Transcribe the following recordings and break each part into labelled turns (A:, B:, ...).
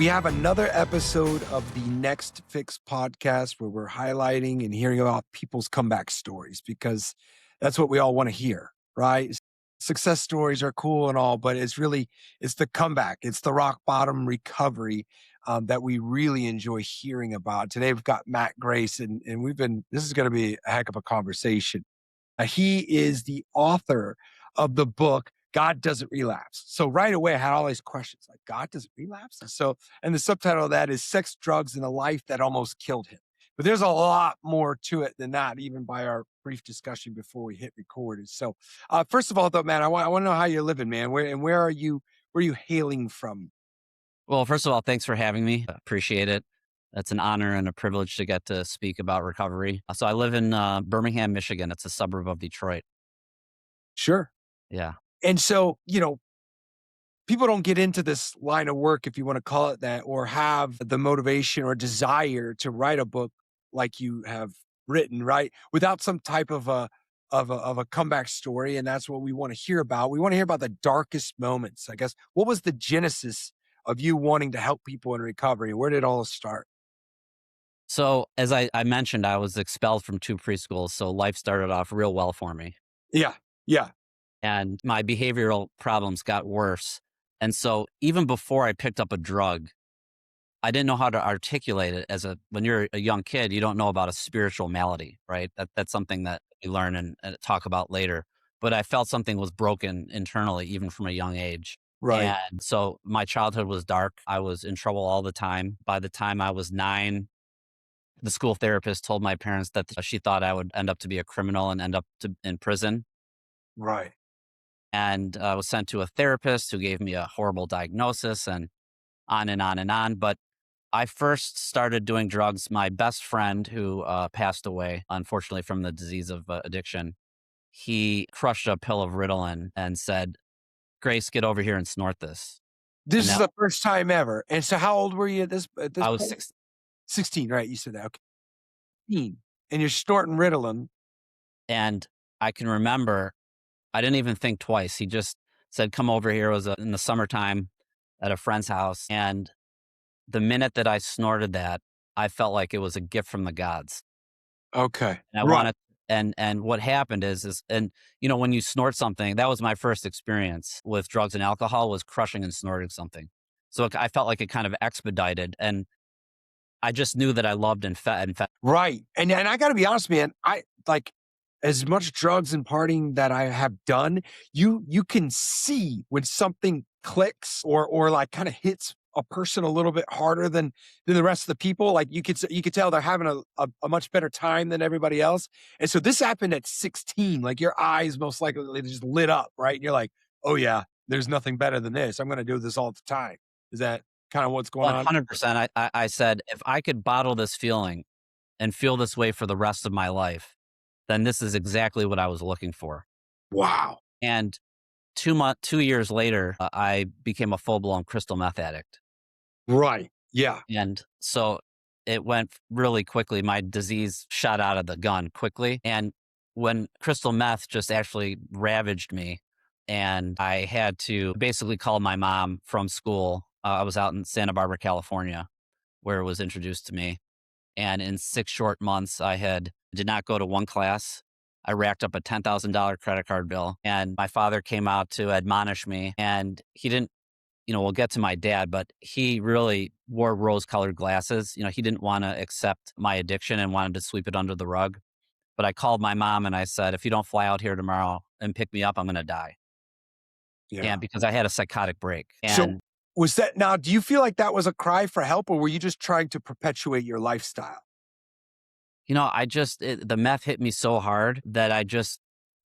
A: We have another episode of the Next Fix podcast where we're highlighting and hearing about people's comeback stories because that's what we all want to hear, right? Success stories are cool and all, but it's the comeback. It's the rock bottom recovery that we really enjoy hearing about. Today we've got Matt Grace and this is going to be a heck of a conversation. He is the author of the book, God Doesn't Relapse. So right away, I had all these questions like, God doesn't relapse? And the subtitle of that is Sex, Drugs, and a Life That Almost Killed Him. But there's a lot more to it than that, even by our brief discussion before we hit record. So first of all, though, man, I want to know how you're living, man. Where are you hailing from?
B: Well, first of all, thanks for having me. I appreciate it. It's an honor and a privilege to get to speak about recovery. So I live in Birmingham, Michigan. It's a suburb of Detroit.
A: Sure.
B: Yeah.
A: And so, people don't get into this line of work, if you want to call it that, or have the motivation or desire to write a book like you have written, right? Without some type of a comeback story. And that's what we want to hear about. We want to hear about the darkest moments, I guess. What was the genesis of you wanting to help people in recovery? Where did it all start?
B: So as I mentioned, I was expelled from 2 preschools. So life started off real well for me.
A: Yeah. Yeah.
B: And my behavioral problems got worse. And so even before I picked up a drug, I didn't know how to articulate it when you're a young kid, you don't know about a spiritual malady, right? That's something that we learn and talk about later. But I felt something was broken internally, even from a young age.
A: Right.
B: And so my childhood was dark. I was in trouble all the time. By the time I was 9, the school therapist told my parents that she thought I would end up to be a criminal and end up in prison.
A: Right.
B: And I was sent to a therapist who gave me a horrible diagnosis and on and on and on. But I first started doing drugs. My best friend, who passed away, unfortunately, from the disease of addiction, he crushed a pill of Ritalin and said, "Grace, get over here and snort this."
A: This
B: And
A: is
B: that
A: the first time ever. And so how old were you at this
B: I was
A: point?
B: 16.
A: 16, right? You said that. Okay. 16. And you're snorting Ritalin.
B: And I can remember, I didn't even think twice. He just said, "Come over here." It was in the summertime at a friend's house. And the minute that I snorted that, I felt like it was a gift from the gods.
A: Okay.
B: And I
A: Right.
B: wanted, and what happened is, when you snort something, that was my first experience with drugs and alcohol, was crushing and snorting something. So I felt like it kind of expedited, and I just knew that I loved and fed.
A: Right. And I gotta be honest, man, I like as much drugs and partying that I have done, you can see when something clicks or like kind of hits a person a little bit harder than the rest of the people. Like you could tell they're having a much better time than everybody else. And so this happened at 16. Like your eyes most likely just lit up, right? And you're like, oh yeah, there's nothing better than this. I'm gonna do this all the time. Is that kind of what's going on?
B: 100%. I said, if I could bottle this feeling and feel this way for the rest of my life, then this is exactly what I was looking for.
A: Wow.
B: And 2 years later, I became a full blown crystal meth addict.
A: Right. Yeah.
B: And so it went really quickly. My disease shot out of the gun quickly. And when crystal meth just actually ravaged me, and I had to basically call my mom from school. I was out in Santa Barbara, California, where it was introduced to me. And in 6 short months, did not go to one class. I racked up a $10,000 credit card bill, and my father came out to admonish me. And he didn't, we'll get to my dad, but he really wore rose colored glasses. He didn't want to accept my addiction and wanted to sweep it under the rug. But I called my mom and I said, "If you don't fly out here tomorrow and pick me up, I'm going to die."
A: Yeah.
B: And because I had a psychotic break.
A: So
B: And,
A: was that now, do you feel like that was a cry for help or were you just trying to perpetuate your lifestyle?
B: the meth hit me so hard that I just,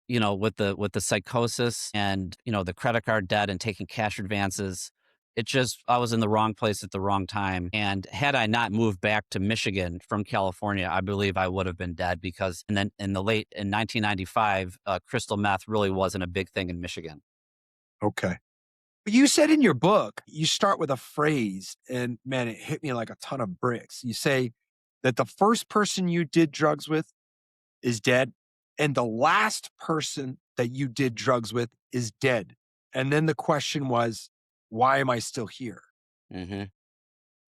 B: with the psychosis and, the credit card debt and taking cash advances, I was in the wrong place at the wrong time. And had I not moved back to Michigan from California, I believe I would have been dead, because and then in 1995, crystal meth really wasn't a big thing in Michigan.
A: Okay. But you said in your book, you start with a phrase and man, it hit me like a ton of bricks. You say that the first person you did drugs with is dead and the last person that you did drugs with is dead. And then the question was, why am I still here?
B: hmm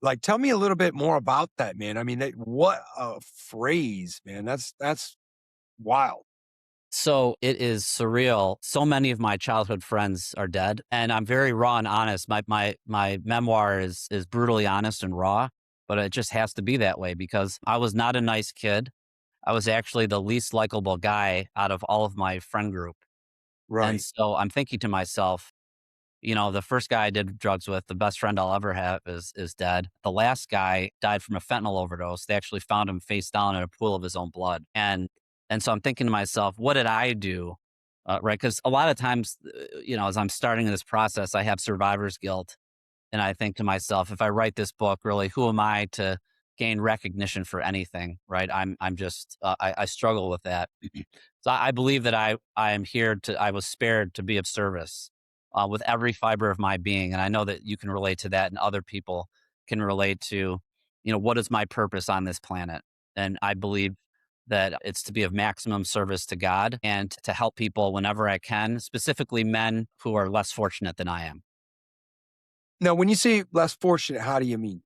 A: Like, tell me a little bit more about that, man. I mean, what a phrase, man. That's wild.
B: So it is surreal. So many of my childhood friends are dead, and I'm very raw and honest. My memoir is brutally honest and raw, but it just has to be that way because I was not a nice kid. I was actually the least likable guy out of all of my friend group. And
A: Right.
B: so I'm thinking to myself, the first guy I did drugs with, the best friend I'll ever have is dead. The last guy died from a fentanyl overdose. They actually found him face down in a pool of his own blood. And so I'm thinking to myself, what did I do? Right? Because a lot of times, as I'm starting this process, I have survivor's guilt, and I think to myself, if I write this book, really, who am I to gain recognition for anything? Right? I'm just I struggle with that. So I believe that I am here to I was spared to be of service with every fiber of my being, and I know that you can relate to that, and other people can relate to, what is my purpose on this planet? And I believe that it's to be of maximum service to God and to help people whenever I can, specifically men who are less fortunate than I am.
A: Now, when you say less fortunate, how do you mean?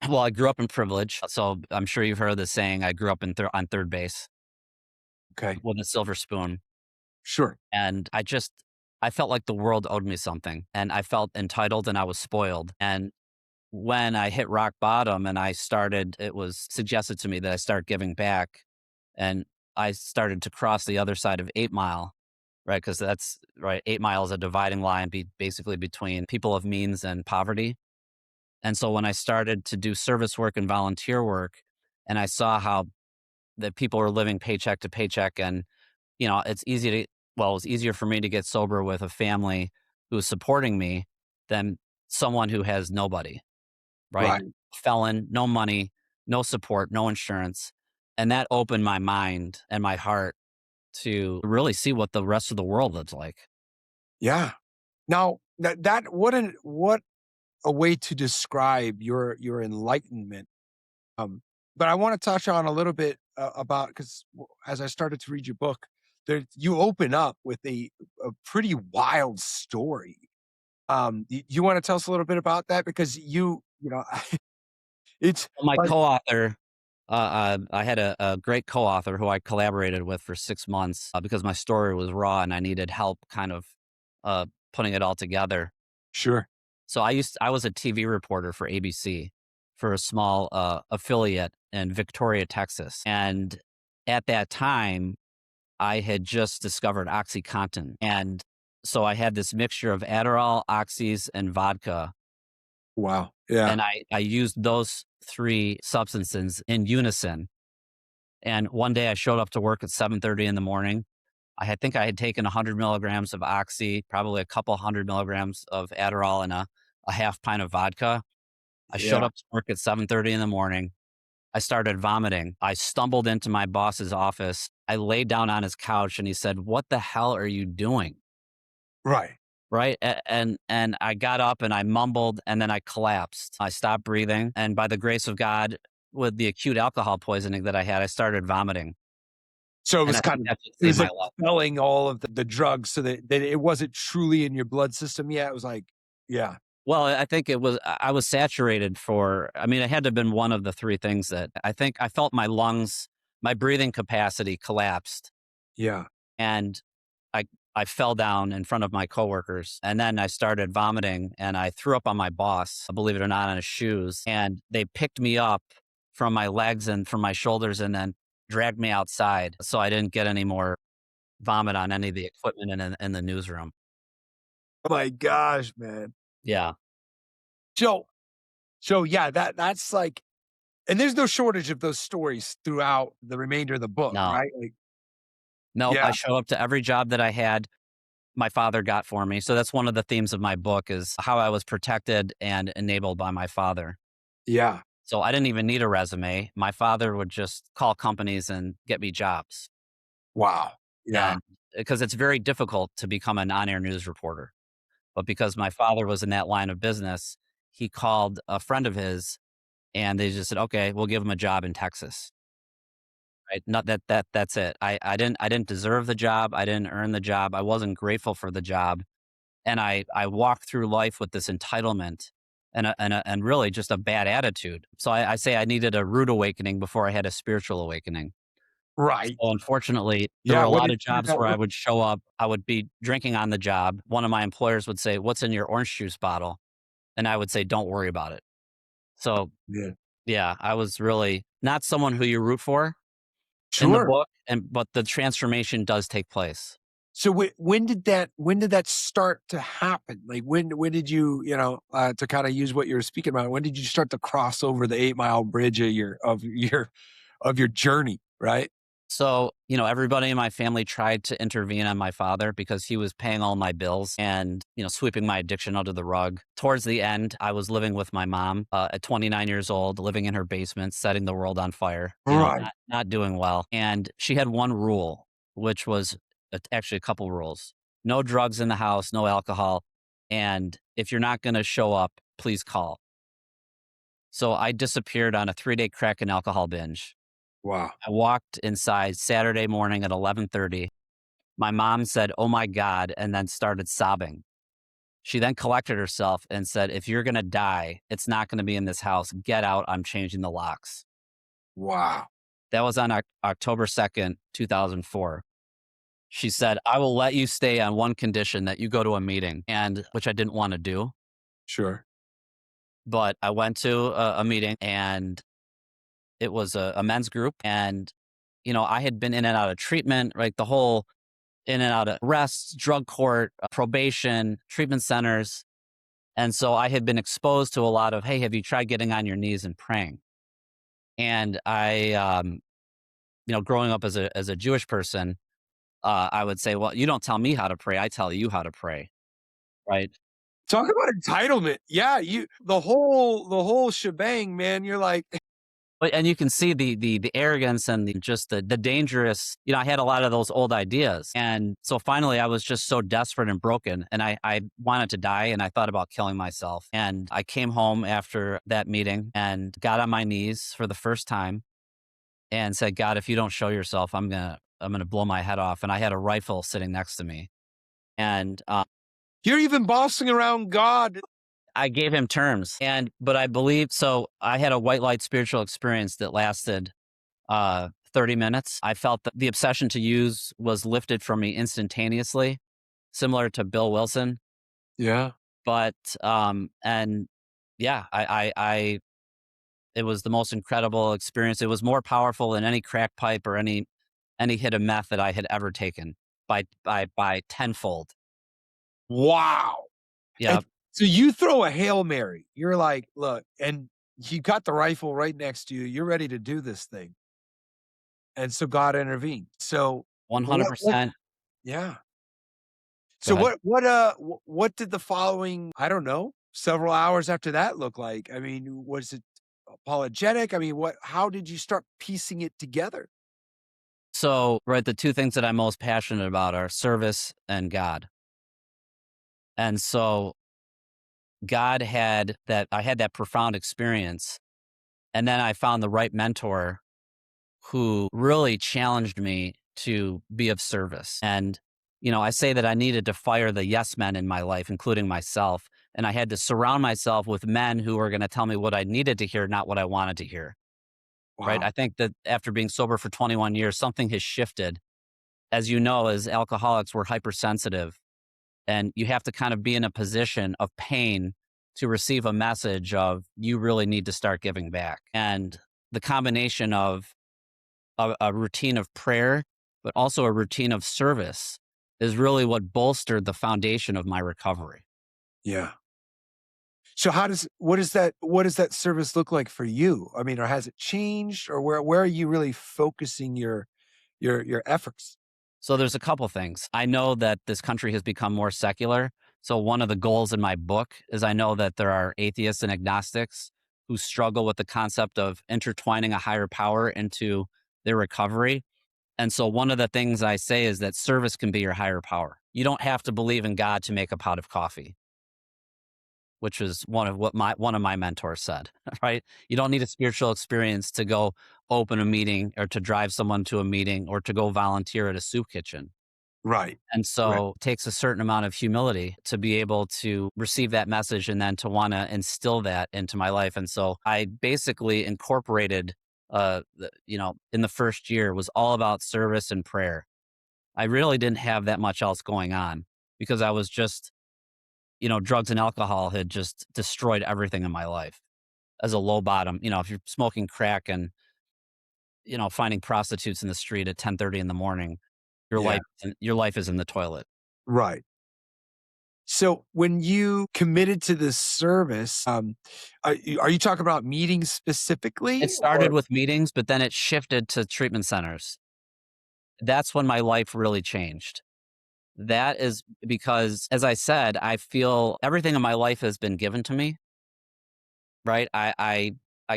B: Well, I grew up in privilege, so I'm sure you've heard of the saying, I grew up on third base
A: Okay.
B: with a silver spoon.
A: Sure.
B: And I felt like the world owed me something, and I felt entitled and I was spoiled. And when I hit rock bottom and it was suggested to me that I start giving back, and I started to cross the other side of 8 Mile, right? Because that's right. 8 Mile is a dividing line basically between people of means and poverty. And so when I started to do service work and volunteer work, and I saw how the people were living paycheck to paycheck, and it's it was easier for me to get sober with a family who's supporting me than someone who has nobody, right?
A: Right.
B: Felon, no money, no support, no insurance. And that opened my mind and my heart to really see what the rest of the world looks like.
A: Yeah. Now, what a way to describe your enlightenment. Um, but I want to touch on a little bit about because as I started to read your book, there you open up with a pretty wild story. You want to tell us a little bit about that because it's
B: My
A: like
B: co-author, I had a great co-author who I collaborated with for 6 months because my story was raw and I needed help kind of uh, putting it all together.
A: sure,
B: So I was a TV reporter for ABC for a small affiliate in Victoria, Texas, and at that time I had just discovered OxyContin, and so I had this mixture of Adderall, oxys, and vodka,
A: wow, yeah,
B: and I used those three substances in unison. And one day I showed up to work at 7:30 in the morning. Think I had taken 100 milligrams of oxy, probably a couple 100 milligrams of Adderall, and a half pint of vodka. I showed
A: yeah,
B: up to work at 7:30 in the morning. I started vomiting. I stumbled into my boss's office. I laid down on his couch and he said, "What the hell are you doing?"
A: right.
B: Right? And I got up and I mumbled and then I collapsed. I stopped breathing, and by the grace of God, with the acute alcohol poisoning that I had, I started vomiting.
A: So it
B: And
A: was
B: I think
A: kind of
B: that's what
A: it
B: saved
A: was
B: my
A: like
B: life.
A: expelling all of the drugs so that it wasn't truly in your blood system yet. It was like, yeah,
B: Well, I think I was saturated I mean, it had to have been one of the 3 things that I think I felt my breathing capacity collapsed,
A: yeah,
B: and I I fell down in front of my coworkers, and then I started vomiting, and I threw up on my boss, believe it or not, on his shoes, and they picked me up from my legs and from my shoulders and then dragged me outside so I didn't get any more vomit on any of the equipment in the newsroom.
A: oh my gosh, man.
B: Yeah.
A: So so yeah, that's like and there's no shortage of those stories throughout the remainder of the book,
B: No.
A: right? Like,
B: Nope,
A: yeah,
B: I show up to every job that I had my father got for me. So that's one of the themes of my book is how I was protected and enabled by my father.
A: yeah,
B: So I didn't even need a resume. My father would just call companies and get me jobs.
A: wow, yeah,
B: And because it's very difficult to become an on-air news reporter. But because my father was in that line of business, he called a friend of his and they just said, "Okay, we'll give him a job in Texas." Right? Not that's it. I didn't deserve the job. I didn't earn the job. I wasn't grateful for the job. And I walked through life with this entitlement and really just a bad attitude. So I say I needed a rude awakening before I had a spiritual awakening.
A: Right.
B: So unfortunately, there were
A: Yeah.
B: a lot of
A: What did
B: jobs
A: that
B: where I
A: look?
B: would show up, I would be drinking on the job. One of my employers would say, "What's in your orange juice bottle?" And I would say, "Don't worry about it." So,
A: Yeah.
B: yeah, I was really not someone who you root for in the
A: Sure.
B: book, but the transformation does take place.
A: So when did that start to happen? Like when did you, to kind of use what you were speaking about, when did you start to cross over the 8 Mile bridge of your journey, right?
B: So, everybody in my family tried to intervene on my father because he was paying all my bills and, sweeping my addiction under the rug. Towards the end, I was living with my mom at 29 years old, living in her basement, setting the world on fire,
A: Right.
B: not doing well. And she had one rule, which was actually a couple rules: no drugs in the house, no alcohol. And if you're not going to show up, please call. So I disappeared on a 3-day crack and alcohol binge.
A: Wow.
B: I walked inside Saturday morning at 11:30. My mom said, "Oh my God," and then started sobbing. She then collected herself and said, "If you're going to die, it's not going to be in this house. Get out. I'm changing the locks."
A: Wow.
B: That was on October 2nd, 2004. She said, "I will let you stay on one condition, that you go to a meeting," and which I didn't want to do.
A: Sure.
B: But I went to a meeting, and it was a men's group. And, I had been in and out of treatment, right? The whole in and out of arrests, drug court, probation, treatment centers. And so I had been exposed to a lot of, hey, have you tried getting on your knees and praying? And growing up as a Jewish person, I would say, well, you don't tell me how to pray. I tell you how to pray. Right.
A: Talk about entitlement. Yeah, the whole shebang, man. You're like,
B: But and you can see the arrogance and the dangerous, I had a lot of those old ideas. And so finally I was just so desperate and broken, and I wanted to die, and I thought about killing myself. And I came home after that meeting and got on my knees for the first time and said, "God, if you don't show yourself, I'm gonna blow my head off." And I had a rifle sitting next to me. And
A: you're even bossing around God.
B: I gave him terms. But I believe, so I had a white light spiritual experience that lasted 30 minutes. I felt that the obsession to use was lifted from me instantaneously, similar to Bill Wilson.
A: Yeah.
B: But, and yeah, it was the most incredible experience. It was more powerful than any crack pipe or any hit of meth that I had ever taken by tenfold.
A: Wow.
B: Yeah.
A: And so you throw a Hail Mary. You're like, look, and you got the rifle right next to you. You're ready to do this thing. And so God intervened. So what
B: 100%.
A: yeah.
B: Go
A: So
B: ahead.
A: what did the following, I don't know, several hours after that look like? I mean, was it apologetic? I mean, how did you start piecing it together?
B: So, right, the two things that I'm most passionate about are service and God. And so I had that profound experience. And then I found the right mentor who really challenged me to be of service. And, I say that I needed to fire the yes men in my life, including myself. And I had to surround myself with men who were going to tell me what I needed to hear, not what I wanted to hear. Right.
A: Wow.
B: I think that after being sober for 21 years, something has shifted. As you know, as alcoholics, we're hypersensitive, and you have to kind of be in a position of pain to receive a message of, you really need to start giving back. And the combination of a routine of prayer, but also a routine of service, is really what bolstered the foundation of my recovery.
A: Yeah. So what does that service look like for you? I mean, or has it changed, or where are you really focusing your efforts?
B: So there's a couple things. I know that this country has become more secular. So one of the goals in my book is, I know that there are atheists and agnostics who struggle with the concept of intertwining a higher power into their recovery. And so one of the things I say is that service can be your higher power. You don't have to believe in God to make a pot of coffee, which is one of my mentors said, right? You don't need a spiritual experience to go open a meeting, or to drive someone to a meeting, or to go volunteer at a soup kitchen.
A: Right.
B: And
A: Right.
B: so it takes a certain amount of humility to be able to receive that message and then to want to instill that into my life. And so I basically incorporated, in the first year was all about service and prayer. I really didn't have that much else going on because I was just, drugs and alcohol had just destroyed everything in my life as a low bottom. If you're smoking crack and, finding prostitutes in the street at 10:30 in the morning,
A: Yeah.
B: your life is in the toilet.
A: Right. So when you committed to this service, are you talking about meetings
B: It
A: specifically
B: started
A: or
B: with meetings, but then it shifted to treatment centers. That's when my life really changed. That is because, as I said, I feel everything in my life has been given to me, right? I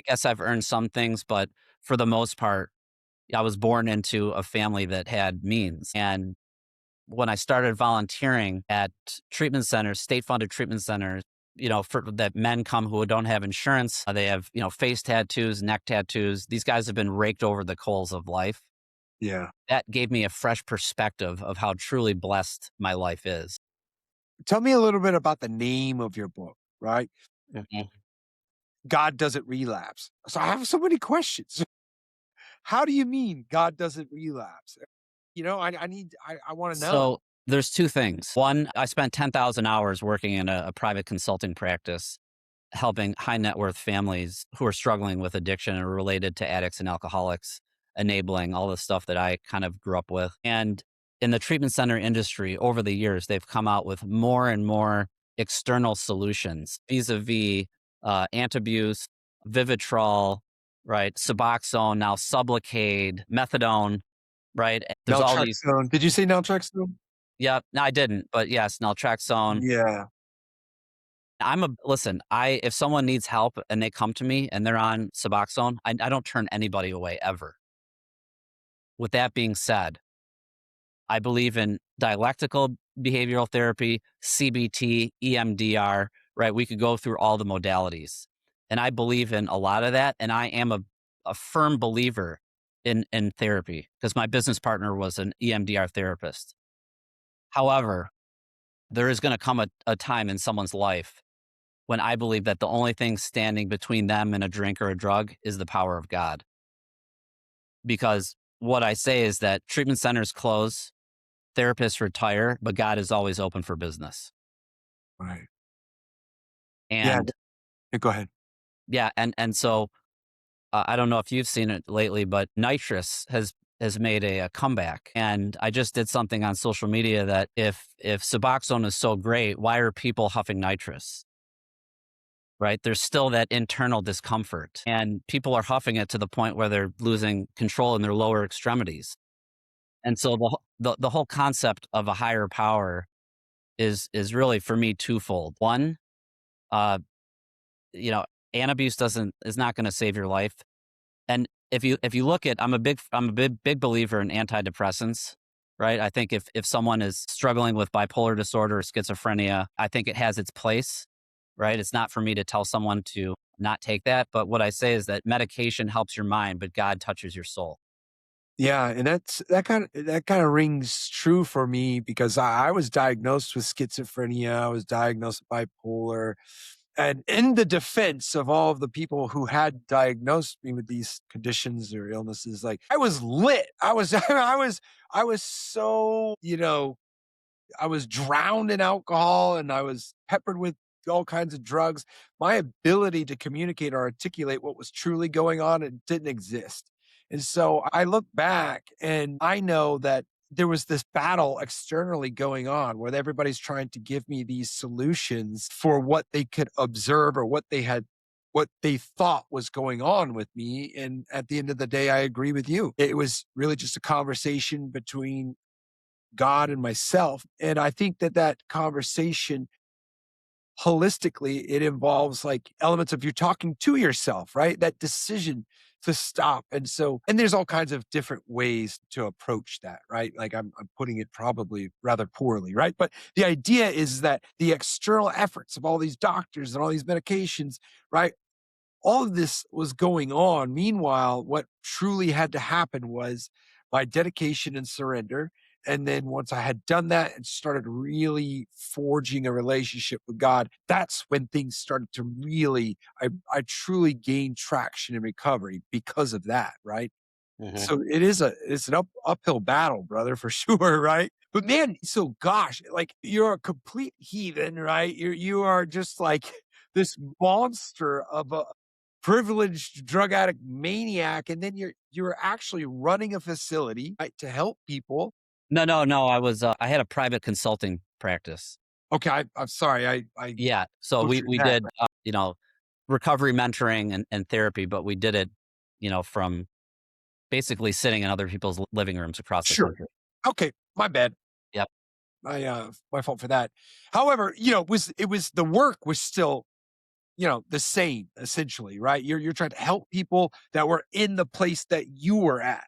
B: guess I've earned some things, but for the most part, I was born into a family that had means. And when I started volunteering at treatment centers, state-funded treatment centers, for that men come who don't have insurance, they have, face tattoos, neck tattoos. These guys have been raked over the coals of life.
A: yeah.
B: That gave me a fresh perspective of how truly blessed my life is.
A: Tell me a little bit about the name of your book, right?
B: Mhm.
A: God doesn't relapse. So I have so many questions. How do you mean God doesn't relapse? I want to know.
B: So there's two things. One, I spent 10,000 hours working in a private consulting practice, helping high net worth families who are struggling with addiction and related to addicts and alcoholics, enabling all the stuff that I kind of grew up with. And in the treatment center industry, over the years, they've come out with more and more external solutions vis-a-vis antabuse, Vivitrol, right? Suboxone, now Sublocade, methadone, right? There's all these.
A: Naltrexone. Did you say naltrexone?
B: Yeah, no, I didn't, but yes, naltrexone.
A: Yeah.
B: Listen, if someone needs help and they come to me and they're on Suboxone, I don't turn anybody away ever. With that being said, I believe in dialectical behavioral therapy, CBT, EMDR, right? We could go through all the modalities. And I believe in a lot of that. And I am a firm believer in therapy because my business partner was an EMDR therapist. However, there is going to come a time in someone's life when I believe that the only thing standing between them and a drink or a drug is the power of God. Because what I say is that treatment centers close, therapists retire, but God is always open for business.
A: Right. Yeah.
B: And
A: Go ahead.
B: yeah, and so I don't know if you've seen it lately, but nitrous has made a comeback. And I just did something on social media that if Suboxone is so great, why are people huffing nitrous? Right? There's still that internal discomfort, and people are huffing it to the point where they're losing control in their lower extremities. And so the whole concept of a higher power is really for me twofold. One, uh, you know, antabuse is not going to save your life. And if you look at, I'm a big believer in antidepressants. Right? I think if someone is struggling with bipolar disorder or schizophrenia, I think it has its place. Right? It's not for me to tell someone to not take that, but what I say is that medication helps your mind, but God touches your soul.
A: Yeah, and that kind of rings true for me because I was diagnosed with schizophrenia. I was diagnosed with bipolar. And in the defense of all of the people who had diagnosed me with these conditions or illnesses, like I was lit. I was so, I was drowned in alcohol and I was peppered with all kinds of drugs. My ability to communicate or articulate what was truly going on, it didn't exist. And so I look back and I know that there was this battle externally going on where everybody's trying to give me these solutions for what they could observe or what they thought was going on with me. And at the end of the day, I agree with you. It was really just a conversation between God and myself. And I think that that conversation holistically, it involves like elements of you talking to yourself, right? That decision to stop. And there's all kinds of different ways to approach that, right? Like I'm putting it probably rather poorly, right? But the idea is that the external efforts of all these doctors and all these medications, right? All of this was going on. Meanwhile, what truly had to happen was my dedication and surrender. And then once I had done that and started really forging a relationship with God, that's when things started to really, I truly gained traction in recovery because of that, right?
B: Mhm.
A: So it's an uphill battle, brother, for sure, right? But man, so gosh, like you're a complete heathen, right? You are just like this monster of a privileged drug addict maniac, and then you're actually running a facility, right, to help people.
B: No, no, no, I had a private consulting practice.
A: Okay, I'm sorry, I
B: Yeah, so we
A: butchered
B: we
A: that.
B: did, recovery mentoring and therapy, but we did it, from basically sitting in other people's living rooms across the
A: Sure.
B: country.
A: Okay, my bad.
B: Yep.
A: My fault for that. However, it was the work was still, the same essentially, right? You're trying to help people that were in the place that you were at.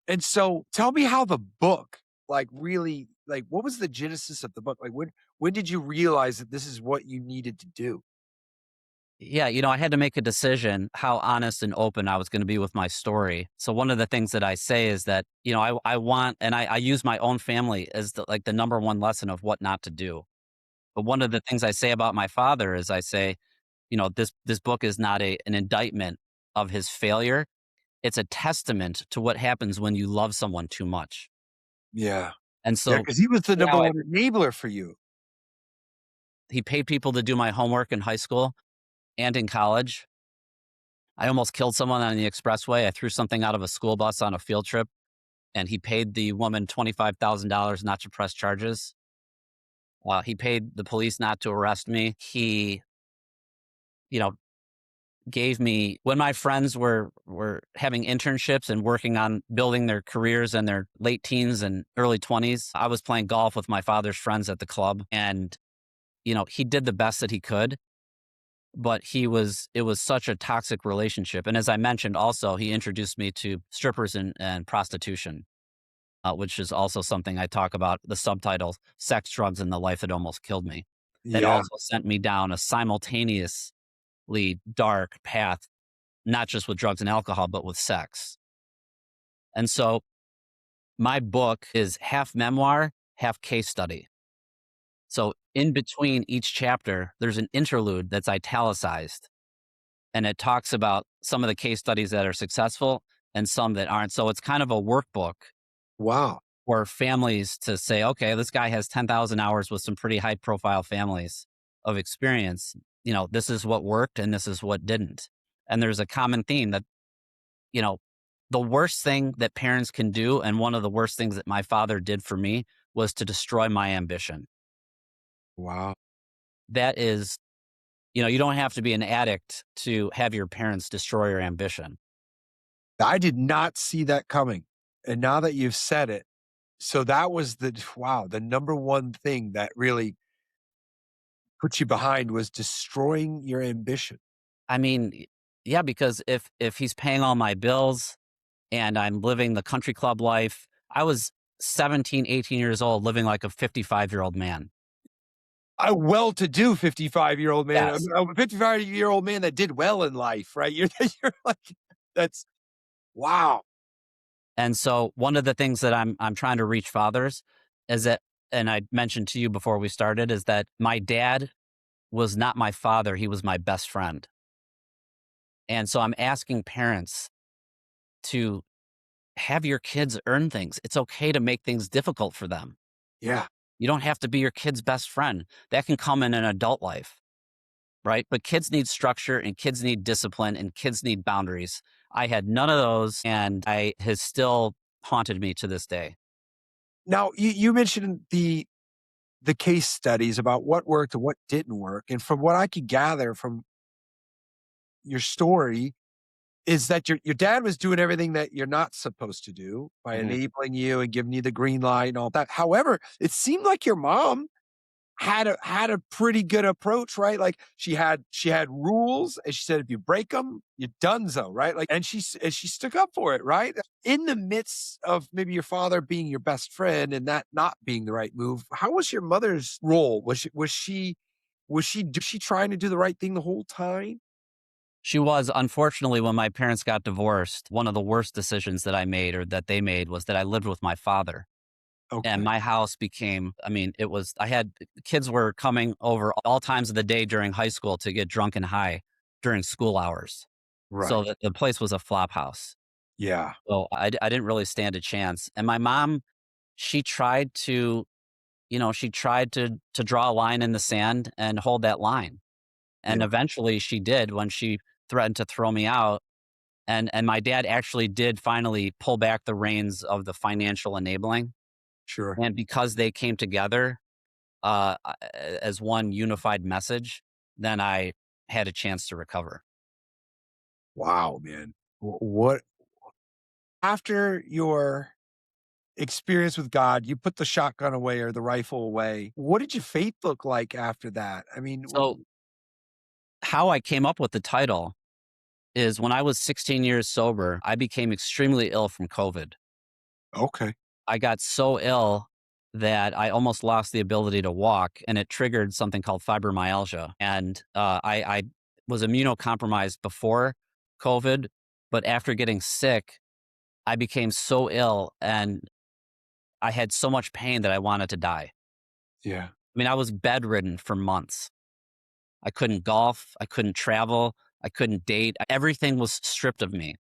A: And so tell me how the book like really like what was the genesis of the book? Like when did you realize that this is what you needed to do?
B: Yeah, I had to make a decision how honest and open I was gonna be with my story. So one of the things that I say is that, I want and I use my own family as the number one lesson of what not to do. But one of the things I say about my father is I say, this book is not an indictment of his failure. It's a testament to what happens when you love someone too much.
A: Yeah.
B: And
A: Yeah,
B: so
A: because he was the
B: see
A: number
B: how
A: one enabler for you.
B: he paid people to do my homework in high school and in college. I almost killed someone on the expressway. I threw something out of a school bus on a field trip, and he paid the woman $25,000 not to press charges. He paid the police not to arrest me. He, you know, gave me when my friends were having internships and working on building their careers in their late teens and early 20s. I was playing golf with my father's friends at the club, and he did the best that he could, but it was such a toxic relationship. And as I mentioned, also, he introduced me to strippers and prostitution, which is also something I talk about. The subtitle, Sex, Drugs, and the Life That Almost Killed Me. That
A: Yeah.
B: also sent me down a simultaneously dark path, not just with drugs and alcohol, but with sex. And so my book is half memoir, half case study. So in between each chapter, there's an interlude that's italicized, and it talks about some of the case studies that are successful and some that aren't. So it's kind of a workbook
A: Wow.
B: for families to say, okay, this guy has 10,000 hours with some pretty high profile families of experience. This is what worked and this is what didn't. And there's a common theme that, you know, the worst thing that parents can do, and one of the worst things that my father did for me, was to destroy my ambition.
A: Wow.
B: That is, you don't have to be an addict to have your parents destroy your ambition.
A: I did not see that coming. And now that you've said it, so that was the number one thing that really put you behind was destroying your ambition.
B: I mean, yeah, because if he's paying all my bills and I'm living the country club life, I was 17, 18 years old living like a 55-year-old man.
A: A well-to-do 55-year-old man,
B: Yes.
A: a 55-year-old man that did well in life, right? You're like, that's wow.
B: And so one of the things that I'm trying to reach fathers is that, and I mentioned to you before we started, is that my dad was not my father, he was my best friend. And so I'm asking parents to have your kids earn things. It's okay to make things difficult for them.
A: Yeah.
B: You don't have to be your kid's best friend. That can come in an adult life, right? But kids need structure and kids need discipline and kids need boundaries. I had none of those, and I has still haunted me to this day.
A: Now, you mentioned the case studies about what worked and what didn't work, and from what I could gather from your story is that your dad was doing everything that you're not supposed to do by
B: Mhm.
A: enabling you and giving you the green light and all that. However, it seemed like your mom had a pretty good approach, right? Like she had rules and she said if you break them, you're donezo, right? Like and she stuck up for it, right? In the midst of maybe your father being your best friend and that not being the right move, how was your mother's role? Was she trying to do the right thing the whole time?
B: She was. Unfortunately, when my parents got divorced, one of the worst decisions that I made or that they made was that I lived with my father. And
A: Okay.
B: my house became, I mean, I had kids were coming over all times of the day during high school to get drunk and high during school hours. So
A: Right.
B: the place was a flop house.
A: Yeah.
B: So I didn't really stand a chance. And my mom, she tried to, she tried to draw a line in the sand and hold that line. And
A: Yeah.
B: eventually she did when she threatened to throw me out. And my dad actually did finally pull back the reins of the financial enabling.
A: Sure.
B: And because they came together as one unified message, then I had a chance to recover.
A: Wow, man. What after your experience with God, you put the shotgun away or the rifle away. What did your faith look like after that? I mean,
B: So, how I came up with the title is when I was 16 years sober, I became extremely ill from COVID.
A: okay.
B: I got so ill that I almost lost the ability to walk, and it triggered something called fibromyalgia. And I was immunocompromised before COVID, but after getting sick, I became so ill and I had so much pain that I wanted to die.
A: Yeah.
B: I mean, I was bedridden for months. I couldn't golf, I couldn't travel, I couldn't date. Everything was stripped of me.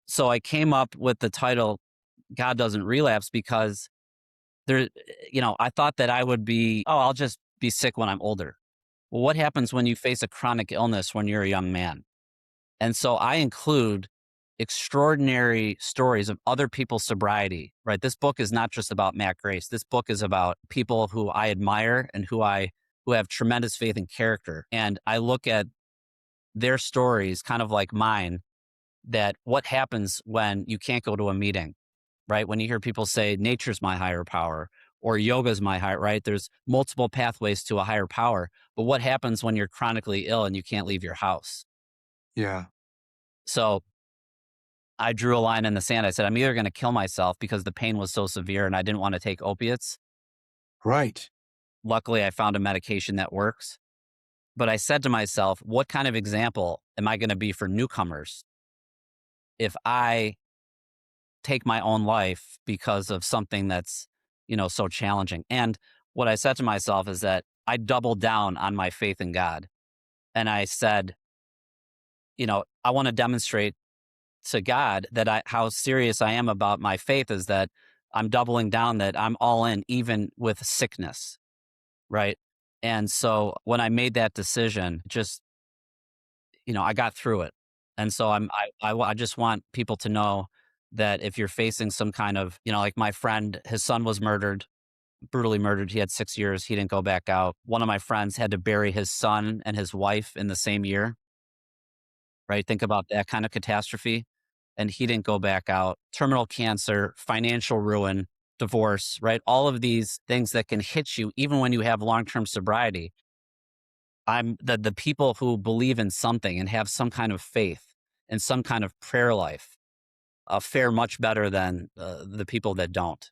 B: So I came up with the title God Doesn't Relapse because there, I thought that I would be, oh, I'll just be sick when I'm older. Well, what happens when you face a chronic illness when you're a young man? And so I include extraordinary stories of other people's sobriety, right? This book is not just about Matt Grace. This book is about people who I admire and who have tremendous faith and character. And I look at their stories kind of like mine, that what happens when you can't go to a meeting, right? When you hear people say nature's my higher power or yoga's my higher, right? There's multiple pathways to a higher power. But what happens when you're chronically ill and you can't leave your house?
A: Yeah.
B: So I drew a line in the sand. I said, I'm either going to kill myself because the pain was so severe and I didn't want to take opiates.
A: Right.
B: Luckily, I found a medication that works. But I said to myself, what kind of example am I going to be for newcomers if I take my own life because of something that's, so challenging? And what I said to myself is that I doubled down on my faith in God. And I said, I want to demonstrate to God that how serious I am about my faith is that I'm doubling down, that I'm all in, even with sickness. Right. And so when I made that decision, just, I got through it. And so I just want people to know that if you're facing some kind of, like my friend, his son was murdered, brutally murdered. He had 6 years. He didn't go back out. One of my friends had to bury his son and his wife in the same year. Right. Think about that kind of catastrophe. And he didn't go back out. Terminal cancer, financial ruin, divorce, right? All of these things that can hit you even when you have long-term sobriety. I'm the people who believe in something and have some kind of faith and some kind of prayer life fare much better than the people that don't.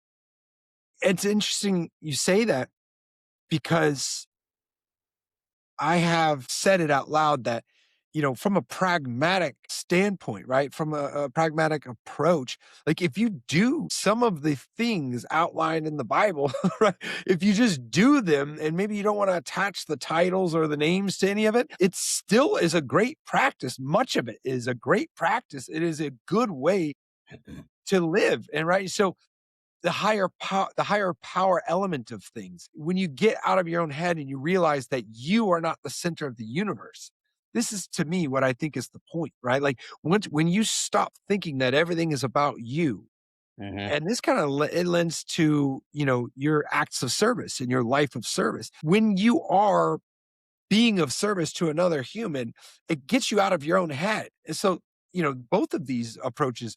A: It's interesting you say that because I have said it out loud that, from a pragmatic standpoint, right? From a pragmatic approach, like if you do some of the things outlined in the Bible, right? If you just do them and maybe you don't want to attach the titles or the names to any of it, it still is a great practice. Much of it is a great practice. It is a good way to live. And right. So the higher power element of things, when you get out of your own head and you realize that you are not the center of the universe, this is to me what I think is the point, right? Like when you stop thinking that everything is about you,
B: Hmm.
A: and this kind of it lends to your acts of service and your life of service. When you are being of service to another human, it gets you out of your own head. And so, both of these approaches,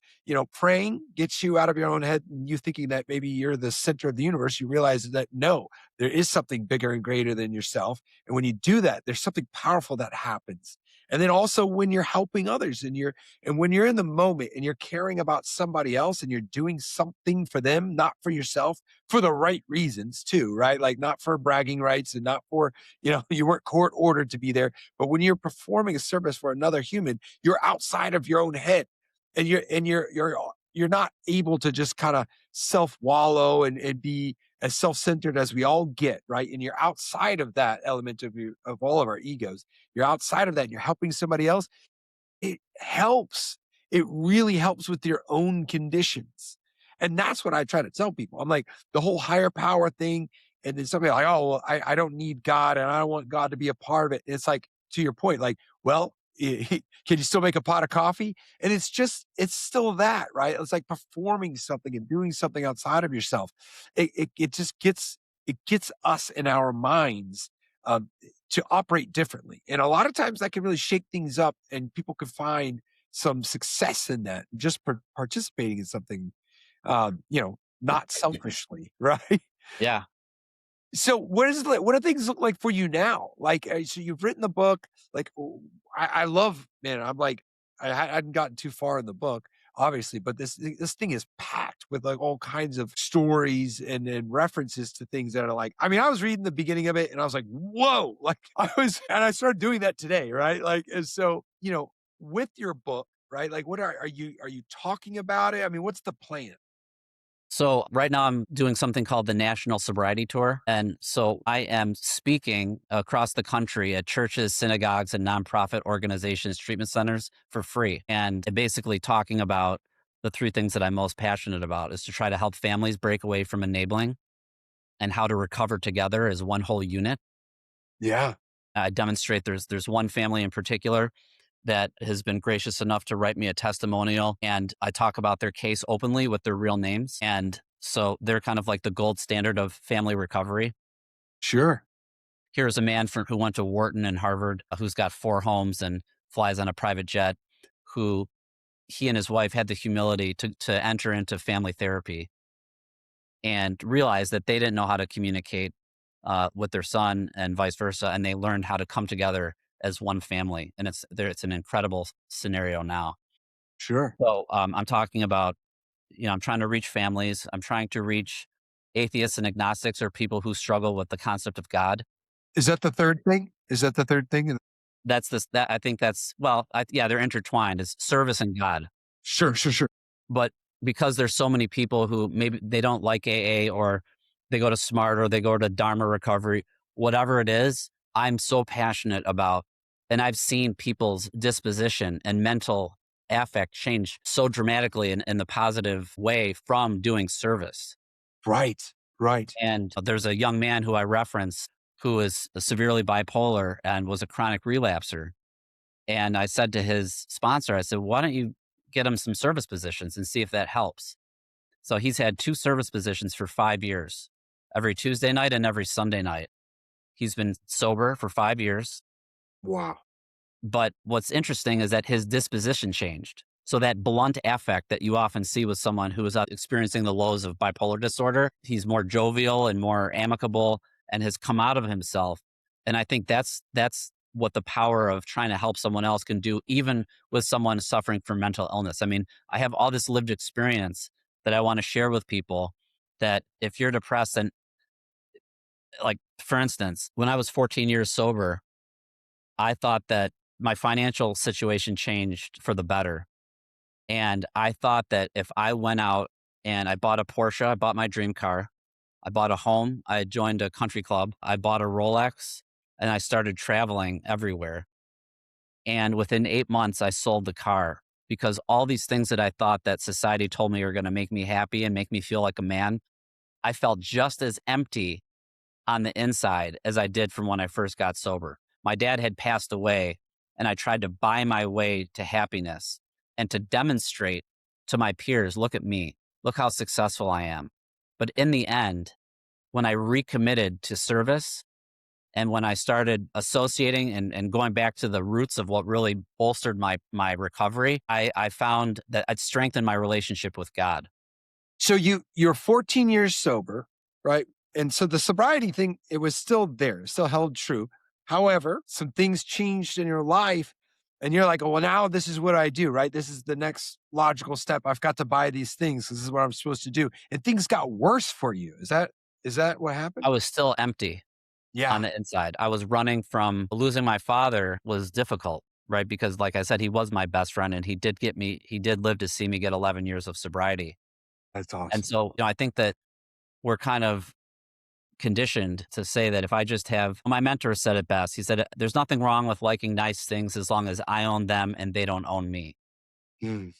A: praying gets you out of your own head and you thinking that maybe you're the center of the universe. You realize that no, there is something bigger and greater than yourself. And when you do that, there's something powerful that happens. And then also when you're helping others and when you're in the moment and you're caring about somebody else and you're doing something for them, not for yourself, for the right reasons too, right? Like not for bragging rights and not for you weren't court ordered to be there, but when you're performing a service for another human, you're outside of your own head and you're not able to just kind of self wallow and be as self centered as we all get, right? And you're outside of that element of all of our egos. You're outside of that. And you're helping somebody else. It helps. It really helps with your own conditions. And that's what I try to tell people. I'm like, the whole higher power thing. And then somebody like, oh, well, I don't need God and I don't want God to be a part of it. It's like, to your point, like, well, can you still make a pot of coffee? And it's still that, right? It's like performing something and doing something outside of yourself. It just it gets us in our minds um, to operate differently. And a lot of times that can really shake things up and people can find some success in that, just participating in something, not selfishly, right?
B: Yeah.
A: So what do things look like for you now? Like, so you've written the book, like, I love, man, I'm like, hadn't gotten too far in the book, obviously, but this thing is packed with like all kinds of stories and references to things that are like, I mean, I was reading the beginning of it and I was like, whoa, like and I started doing that today, right? Like, and so, with your book, right? Like, what are you talking about it? I mean, what's the plan?
B: So right now I'm doing something called the National Sobriety Tour. And so I am speaking across the country at churches, synagogues, and nonprofit organizations, treatment centers for free. And basically talking about the three things that I'm most passionate about is to try to help families break away from enabling and how to recover together as one whole unit.
A: Yeah,
B: I demonstrate there's one family in particular that has been gracious enough to write me a testimonial, and I talk about their case openly with their real names. And so they're kind of like the gold standard of family recovery.
A: sure.
B: Here's a man who went to Wharton and Harvard, who's got 4 homes and flies on a private jet, who he and his wife had the humility to enter into family therapy and realize that they didn't know how to communicate with their son and vice versa, and they learned how to come together as one family. And it's an incredible scenario now.
A: Sure.
B: So I'm talking about, I'm trying to reach families. I'm trying to reach atheists and agnostics, or people who struggle with the concept of God.
A: Is that the third thing? Is that the third thing?
B: That I think that's, well, yeah, they're intertwined. It's service and God.
A: Sure, sure, sure.
B: But because there's so many people who maybe they don't like AA, or they go to SMART, or they go to Dharma recovery, whatever it is, I'm so passionate about. And I've seen people's disposition and mental affect change so dramatically in the positive way from doing service.
A: Right, right.
B: And there's a young man who I reference who is severely bipolar and was a chronic relapser. And I said to his sponsor, I said, why don't you get him some service positions and see if that helps? So he's had 2 service positions for 5 years, every Tuesday night and every Sunday night. He's been sober for 5 years.
A: Wow.
B: But what's interesting is that his disposition changed. So that blunt affect that you often see with someone who is experiencing the lows of bipolar disorder, he's more jovial and more amicable and has come out of himself. And I think that's what the power of trying to help someone else can do, even with someone suffering from mental illness. I mean, I have all this lived experience that I want to share with people, that if you're depressed, and like, for instance, when I was 14 years sober, I thought that my financial situation changed for the better. And I thought that if I went out and I bought a Porsche, I bought my dream car, I bought a home, I joined a country club, I bought a Rolex, and I started traveling everywhere. And within 8 months, I sold the car, because all these things that I thought that society told me are going to make me happy and make me feel like a man, I felt just as empty on the inside as I did from when I first got sober. My dad had passed away, and I tried to buy my way to happiness and to demonstrate to my peers, look at me, look how successful I am. But in the end, when I recommitted to service, and when I started associating and going back to the roots of what really bolstered my recovery, I found that I'd strengthened my relationship with God.
A: So you're 14 years sober, right? And so the sobriety thing, it was still there, it still held true. However, some things changed in your life and you're like, oh, well, now this is what I do, right? This is the next logical step. I've got to buy these things. This is what I'm supposed to do. And things got worse for you. Is that what happened?
B: I was still empty on
A: Yeah.
B: the inside. I was running from losing my father was difficult, right? Because like I said, he was my best friend, and he did live to see me get 11 years of sobriety.
A: That's
B: And
A: awesome.
B: so, I think that we're kind of conditioned to say that if I just have my mentor said it best. He said, there's nothing wrong with liking nice things as long as I own them and they don't own me.
A: Mm,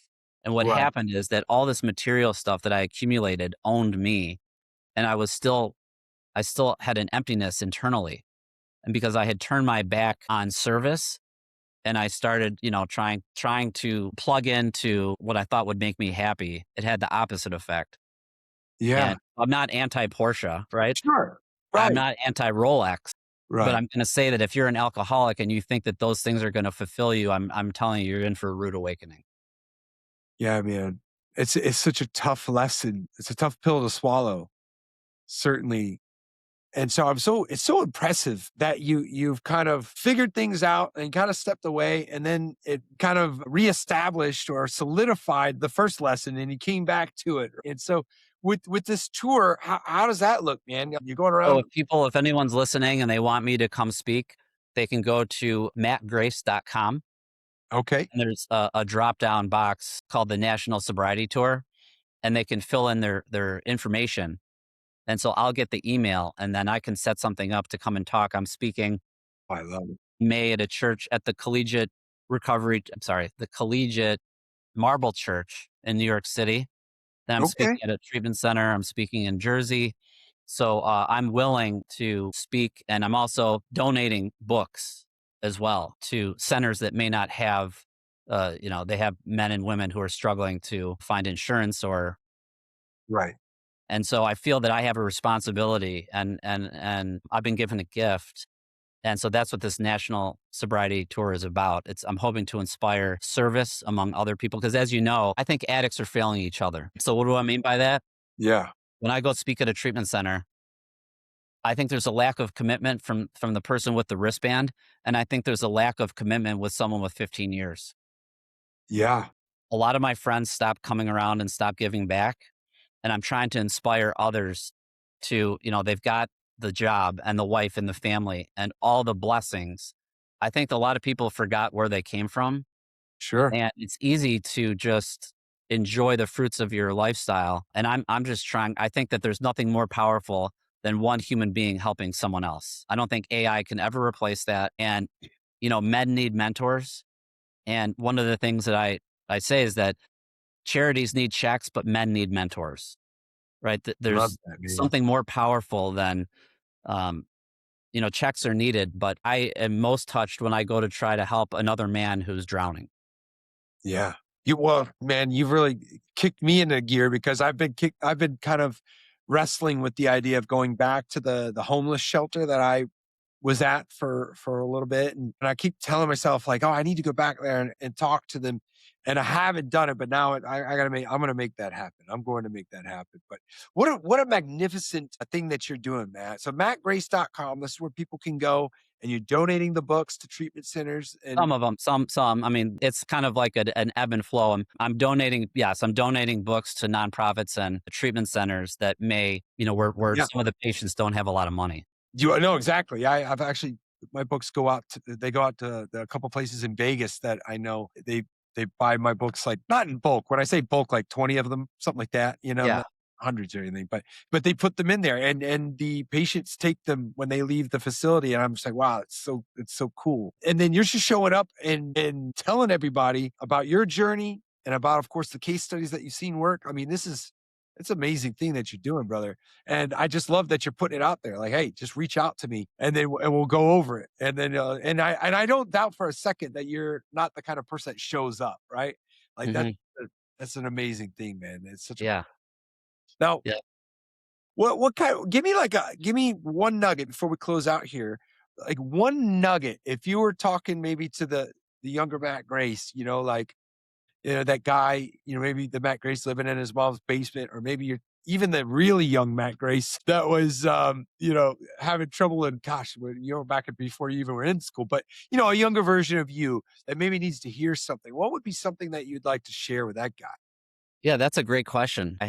B: And what
A: right.
B: happened is that all this material stuff that I accumulated owned me. And I still had an emptiness internally. And because I had turned my back on service and I started, trying to plug into what I thought would make me happy, it had the opposite effect.
A: Yeah.
B: And I'm not anti Porsche, right?
A: Sure.
B: I'm
A: Right.
B: not anti Rolex, but
A: Right.
B: I'm gonna say that if you're an alcoholic and you think that those things are gonna fulfill you, I'm telling you, you're in for a rude awakening.
A: Yeah, man. It's such a tough lesson. It's a tough pill to swallow, certainly. And so it's so impressive that you've kind of figured things out and kind of stepped away, and then it kind of reestablished or solidified the first lesson and you came back to it. And so with this tour, how does that look, man? You're going
B: So
A: around.
B: if anyone's listening and they want me to come speak, they can go to mattgrace.com
A: Okay.
B: and there's a drop down box called the National Sobriety Tour, and they can fill in their information. And so I'll get the email and then I can set something up to come and talk. I'm speaking
A: I love it.
B: May at a church at the the Collegiate Marble Church in New York City. Then I'm
A: Okay.
B: speaking at a treatment center. I'm speaking in Jersey. So I'm willing to speak, and I'm also donating books as well to centers that may not have, they have men and women who are struggling to find insurance
A: Right.
B: and so I feel that I have a responsibility, and I've been given a gift. And so that's what this national sobriety tour is about. I'm hoping to inspire service among other people because, as you know, I think addicts are failing each other. So what do I mean by that?
A: Yeah.
B: When I go speak at a treatment center, I think there's a lack of commitment from the person with the wristband, and I think there's a lack of commitment with someone with 15 years.
A: Yeah.
B: A lot of my friends stopped coming around and stopped giving back, and I'm trying to inspire others to, they've got the job and the wife and the family and all the blessings. I think a lot of people forgot where they came from,
A: Sure.
B: and it's easy to just enjoy the fruits of your lifestyle. And I'm just trying. I think that there's nothing more powerful than one human being helping someone else. I don't think AI can ever replace that. And men need mentors. And one of the things that I say is that charities need checks, but men need mentors. Right?
A: Love
B: There's
A: that, man.
B: something more powerful than um, checks are needed. But I am most touched when I go to try to help another man who's drowning.
A: Yeah. Well, man, you've really kicked me into gear because I've been kind of wrestling with the idea of going back to the homeless shelter that I was at for a little bit, and I keep telling myself like, "Oh, I need to go back there and talk to them," and I haven't done it, but now I gotta I'm gonna make that happen. I'm going to make that happen. But what a magnificent thing that you're doing, Matt. So mattgrace.com, this is where people can go, and you're donating the books to treatment centers and
B: Some of them, some. I mean, it's kind of like an ebb and flow. I'm donating. Yes, I'm donating books to nonprofits and treatment centers that may, where
A: yeah.
B: some of the patients don't have a lot of money.
A: You know exactly. I've actually my books go out to they go out to a couple places in Vegas that I know they buy my books like not in bulk. When I say bulk, like 20 of them, something like that,
B: Yeah.
A: not hundreds or anything, but they put them in there and the patients take them when they leave the facility and I'm just like, wow, it's so cool. And then you're just showing up and telling everybody about your journey and about of course the case studies that you've seen work. I mean, it's an amazing thing that you're doing, brother. And I just love that you're putting it out there. Like, hey, just reach out to me, and then and we'll go over it. And then and I don't doubt for a second that you're not the kind of person that shows up, right? Like
B: Hmm.
A: that's an amazing thing, man. It's such a
B: Yeah.
A: now.
B: Yeah.
A: What kind? Give me one nugget before we close out here. Like one nugget, if you were talking maybe to the younger Matt Grace, like that guy, maybe the Matt Grace living in his mom's basement, or maybe you're even the really young Matt Grace that was, having trouble in, gosh, when you were back before you even were in school, but, a younger version of you that maybe needs to hear something. What would be something that you'd like to share with that guy?
B: Yeah. That's a great question. I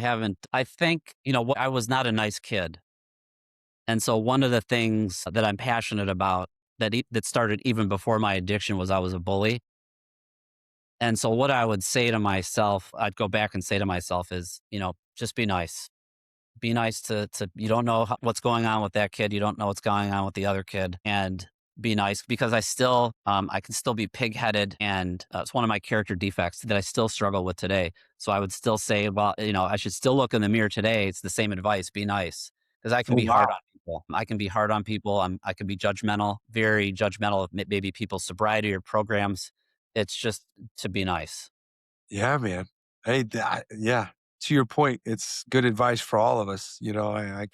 B: think, I was not a nice kid. And so one of the things that I'm passionate about that started even before my addiction was I was a bully. And so what I would say to myself, I'd go back and say to myself is, just be nice. Be nice to you don't know what's going on with that kid. You don't know what's going on with the other kid, and be nice because I can still be pigheaded, and it's one of my character defects that I still struggle with today. So I would still say, well, I should still look in the mirror today. It's the same advice: be nice, because I can
A: Oh,
B: be hard
A: wow.
B: on people. I can be hard on people. I can be judgmental, very judgmental of maybe people's sobriety or programs. It's just to be nice.
A: Yeah, man. Hey, yeah. To your point, it's good advice for all of us.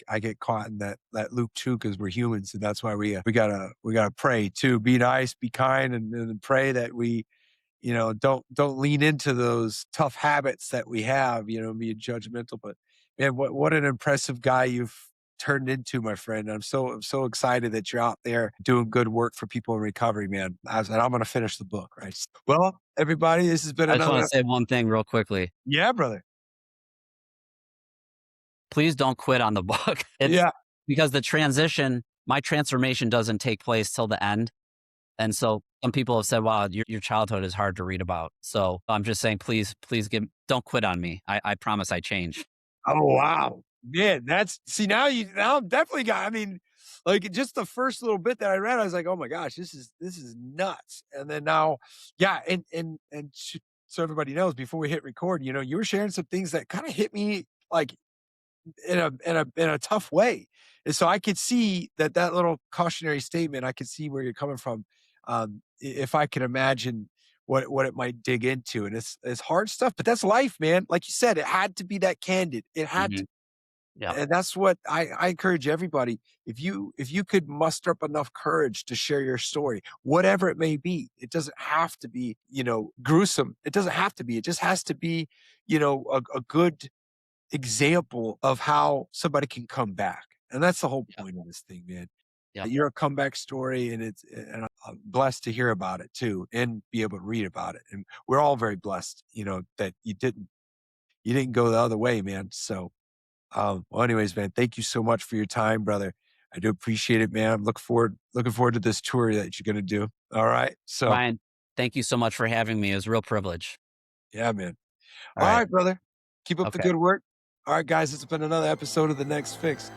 A: I get caught in that loop too because we're humans, and that's why we gotta pray too. Be nice, be kind, and pray that we don't lean into those tough habits that we have. Being judgmental. But man, what an impressive guy you've turned into, my friend. I'm so excited that you're out there doing good work for people in recovery, man. And I'm gonna finish the book, right? Well, everybody, this has been
B: I just want
A: another.
B: to say one thing real quickly.
A: Yeah, brother.
B: Please don't quit on the book. It's
A: Yeah.
B: because my transformation doesn't take place till the end. And so some people have said, wow, your childhood is hard to read about. So I'm just saying, please don't quit on me. I promise I change.
A: Oh, wow. Man, now I'm definitely got I mean, like, just the first little bit that I read, I was like, "Oh my gosh, this is nuts." And then now yeah, so everybody knows, before we hit record, you were sharing some things that kinda hit me, like, in a tough way. And so I could see that little cautionary statement, I could see where you're coming from. If I can imagine what it might dig into, and it's hard stuff, but that's life, man. Like you said, it had to be that candid. It had
B: Hmm.
A: to,
B: Yeah.
A: and that's what I encourage everybody. If you could muster up enough courage to share your story, whatever it may be, it doesn't have to be gruesome. It doesn't have to be. It just has to be a good example of how somebody can come back. And that's the whole
B: Yep.
A: point of this thing, man.
B: Yep.
A: You're a comeback story, and I'm blessed to hear about it too and be able to read about it. And we're all very blessed, that you didn't go the other way, man. So well, anyways, man, thank you so much for your time, brother. I do appreciate it, man. I'm looking forward to this tour that you're gonna do. All right. So
B: Ryan, thank you so much for having me. It was a real privilege.
A: yeah, man.
B: All
A: All
B: right.
A: right, brother. Keep up the
B: Okay.
A: good work. All right, guys, it's been another episode of The Next Fix.